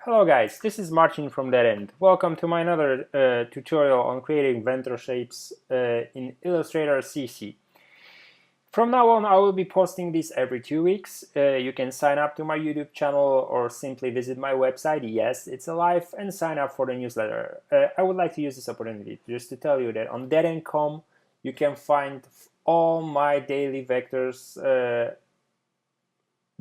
Hello guys, this is Martin from dedend. Welcome to my another tutorial on creating vector shapes in Illustrator CC. From now on I will be posting this every 2 weeks. You can sign up to my YouTube channel or simply visit my website, yes it's alive, and sign up for the newsletter. I would like to use this opportunity just to tell you that on dedend.com you can find all my daily vectors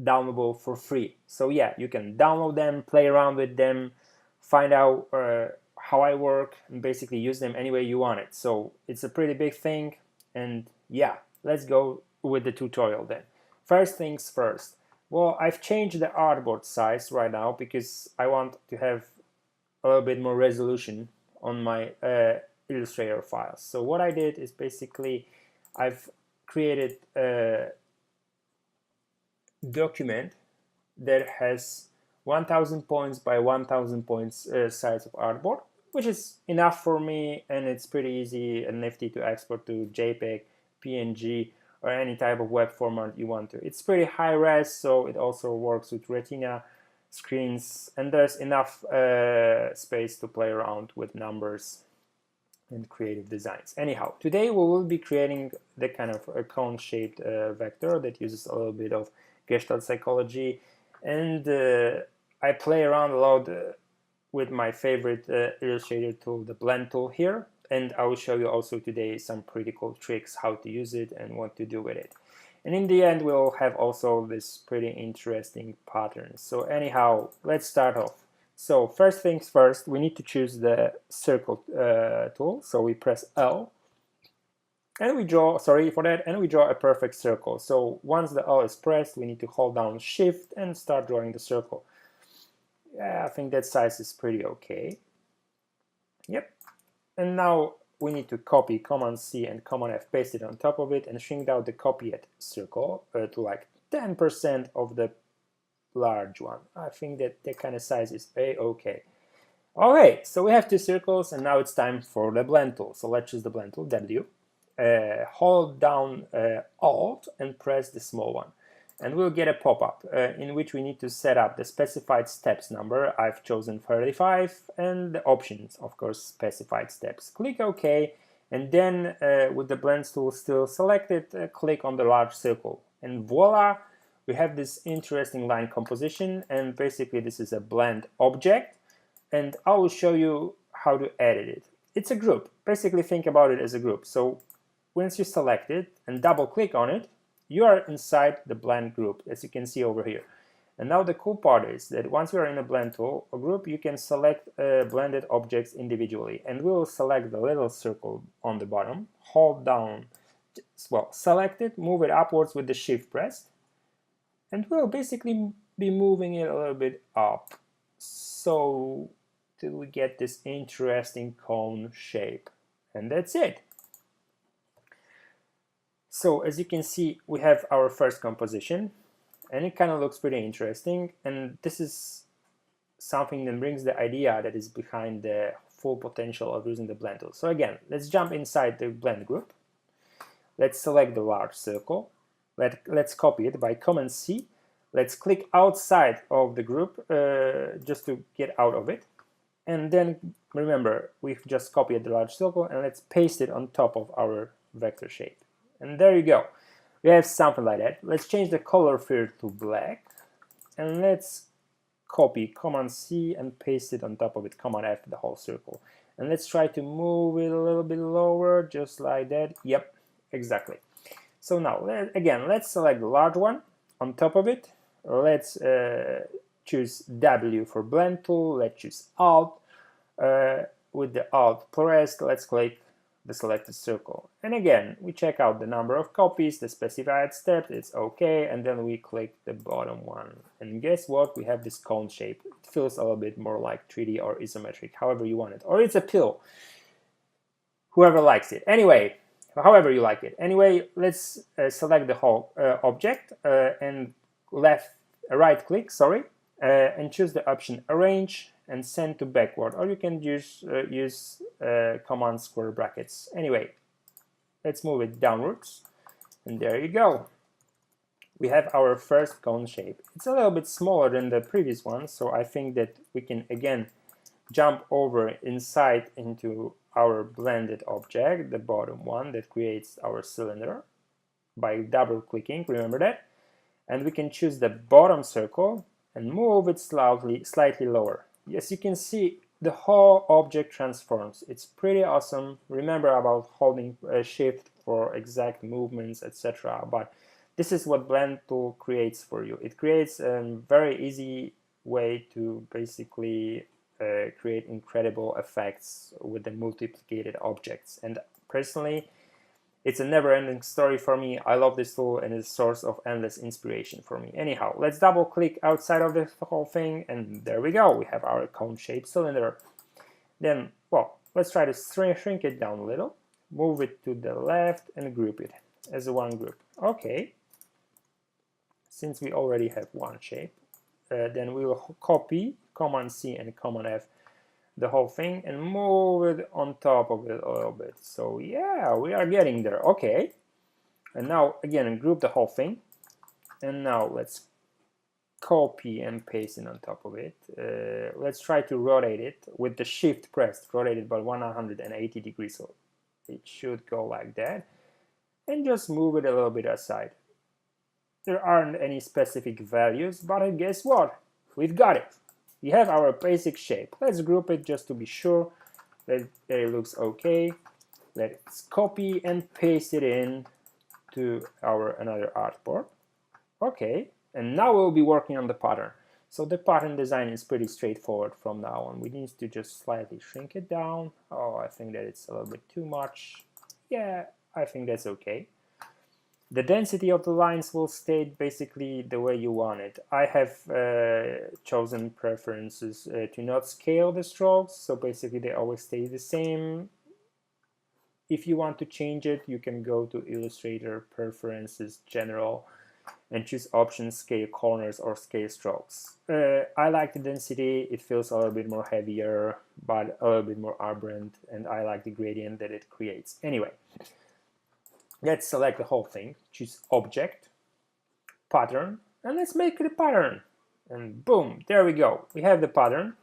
downloadable for free. So yeah, you can download them, play around with them, find out how I work, and basically use them any way you want it. So it's a pretty big thing, and yeah, let's go with the tutorial then. First things first. Well, I've changed the artboard size right now because I want to have a little bit more resolution on my Illustrator files. So what I did is basically I've created a document that has 1000 points by 1000 points size of artboard, which is enough for me, and it's pretty easy and nifty to export to JPEG, PNG, or any type of web format you want to. It's pretty high res, so it also works with Retina screens, and there's enough space to play around with numbers and creative designs. Anyhow, today we will be creating the kind of a cone-shaped vector that uses a little bit of Gestalt psychology, and I play around a lot with my favorite Illustrator tool, the blend tool here, and I will show you also today some pretty cool tricks how to use it and what to do with it. And in the end we'll have also this pretty interesting pattern. So anyhow, let's start off. So first things first, we need to choose the circle tool. So we press L and we draw, and we draw a perfect circle. So once the L is pressed, we need to hold down Shift and start drawing the circle. Yeah, I think that size is pretty okay. Yep. And now we need to copy Command C and Command F, paste it on top of it, and shrink down the copied circle to like 10% of the large one. I think that that kind of size is okay. Okay, so we have two circles, and now it's time for the blend tool. So let's choose the blend tool, W. Hold down Alt and press the small one, and we'll get a pop-up in which we need to set up the specified steps number. I've chosen 35, and the options, of course, specified steps. Click OK, and then with the blend tool still selected, click on the large circle, and voila, we have this interesting line composition. And basically this is a blend object, and I will show you how to edit it. It's a group. Basically think about it as a group. So once you select it and double click on it, you are inside the blend group, as you can see over here. And now the cool part is that once you are in a blend tool or group, you can select blended objects individually, and we will select the little circle on the bottom, hold down, well, select it, move it upwards with the Shift pressed, and we'll basically be moving it a little bit up so till we get this interesting cone shape, and that's it. So as you can see, we have our first composition, and it kind of looks pretty interesting, and this is something that brings the idea that is behind the full potential of using the blend tool. So again, let's jump inside the blend group. Let's select the large circle. Let's copy it by Command C. Let's click outside of the group just to get out of it. And then remember, we've just copied the large circle, and let's paste it on top of our vector shape. And there you go. We have something like that. Let's change the color field to black, and let's copy Command C and paste it on top of it, Command F, the whole circle. And let's try to move it a little bit lower, just like that. Yep, exactly. So now, again, let's select the large one on top of it. Let's choose W for blend tool. Let's choose Alt. With the Alt pressed, let's click the selected circle. And again, we check out the number of copies, the specified steps, it's okay, and then we click the bottom one. And guess what? We have this cone shape. It feels a little bit more like 3D or isometric, however you want it. Or it's a pill. Whoever likes it. Anyway, however you like it. Anyway, let's select the whole object and right click, and choose the option Arrange and Send to Backward, or you can use Command square brackets. Anyway, let's move it downwards, and there you go. we have our first cone shape. It's a little bit smaller than the previous one, so I think that we can again jump over inside into our blended object, the bottom one that creates our cylinder, by double clicking, remember that, and we can choose the bottom circle and move it slightly lower. Yes, you can see the whole object transforms. It's pretty awesome. Remember about holding shift for exact movements, etc. But this is what Blend tool creates for you. It creates a very easy way to basically create incredible effects with the multiplicated objects. And personally, it's a never-ending story for me. I love this tool and it's a source of endless inspiration for me. Anyhow, let's double click outside of the whole thing, and there we go. We have our cone-shaped cylinder. Then, well, let's try to shrink it down a little, move it to the left, and group it as one group. Okay. Since we already have one shape, then we will copy Command C and Command F the whole thing and move it on top of it a little bit. So yeah, we are getting there. Okay, and now again group the whole thing, and now let's copy and paste it on top of it. Let's try to rotate it with the shift pressed, rotate it by 180 degrees, so it should go like that, and just move it a little bit aside. There aren't any specific values, but guess what? We've got it. We have our basic shape. Let's group it just to be sure that it looks okay. Let's copy and paste it in to our another artboard. Okay, and now we'll be working on the pattern. So the pattern design is pretty straightforward from now on. We need to just slightly shrink it down. Oh, I think that it's a little bit too much. Yeah, I think that's okay. The density of the lines will stay basically the way you want it. I have chosen preferences to not scale the strokes, so basically they always stay the same. If you want to change it, you can go to Illustrator, Preferences, General, and choose options, Scale Corners or Scale Strokes. I like the density. It feels a little bit more heavier, but a little bit more aberrant, and I like the gradient that it creates. Anyway. Let's select the whole thing, choose Object, Pattern, and let's make it a pattern. And boom, there we go. We have the pattern.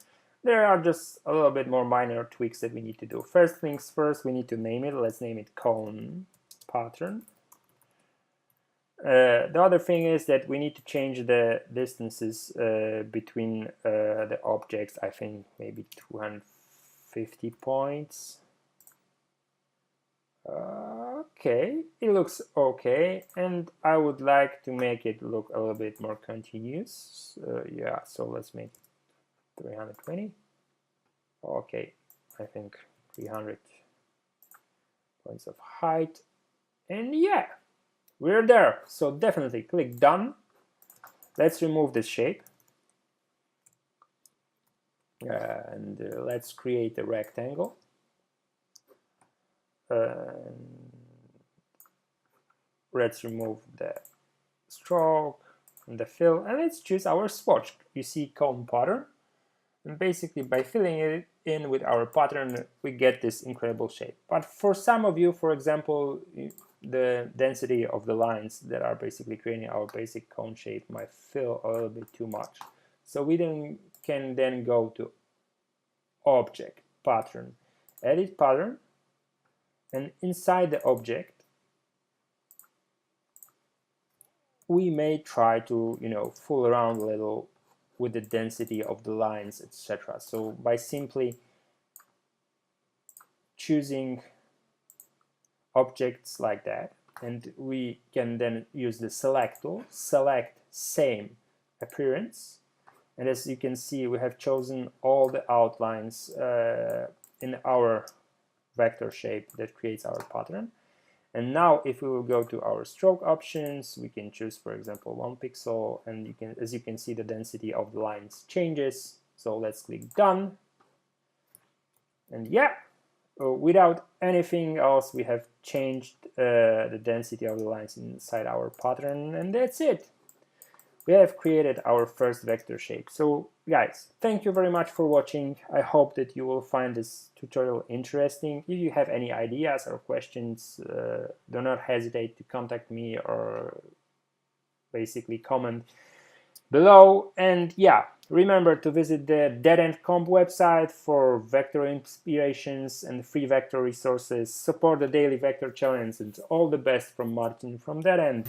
There are just a little bit more minor tweaks that we need to do. First things first, we need to name it. Let's name it Cone Pattern. The other thing is that we need to change the distances between the objects. I think maybe 250 points. Okay, it looks okay, and I would like to make it look a little bit more continuous. Yeah, so let's make 320. Okay, I think 300 points of height, and yeah, we're there. So definitely click Done. Let's remove this shape, and let's create a rectangle. Let's remove the stroke and the fill, and let's choose our swatch. You see Cone Pattern, and basically by filling it in with our pattern we get this incredible shape. But for some of you, for example, the density of the lines that are basically creating our basic cone shape might feel a little bit too much, so we can then go to Object, Pattern, Edit Pattern, and inside the object we may try to, fool around a little with the density of the lines, etc. So by simply choosing objects like that, and we can then use the Select tool, select Same Appearance, and as you can see we have chosen all the outlines in our vector shape that creates our pattern. And now if we will go to our stroke options, we can choose, for example, 1 pixel, and as you can see, the density of the lines changes. So let's click Done. And yeah, without anything else, we have changed the density of the lines inside our pattern, and that's it. We have created our first vector shape. So guys, thank you very much for watching. I hope that you will find this tutorial interesting. If you have any ideas or questions, do not hesitate to contact me or basically comment below. And yeah, remember to visit the dedend comp website for vector inspirations and free vector resources. Support the daily vector challenge, and all the best from Martin from dedend.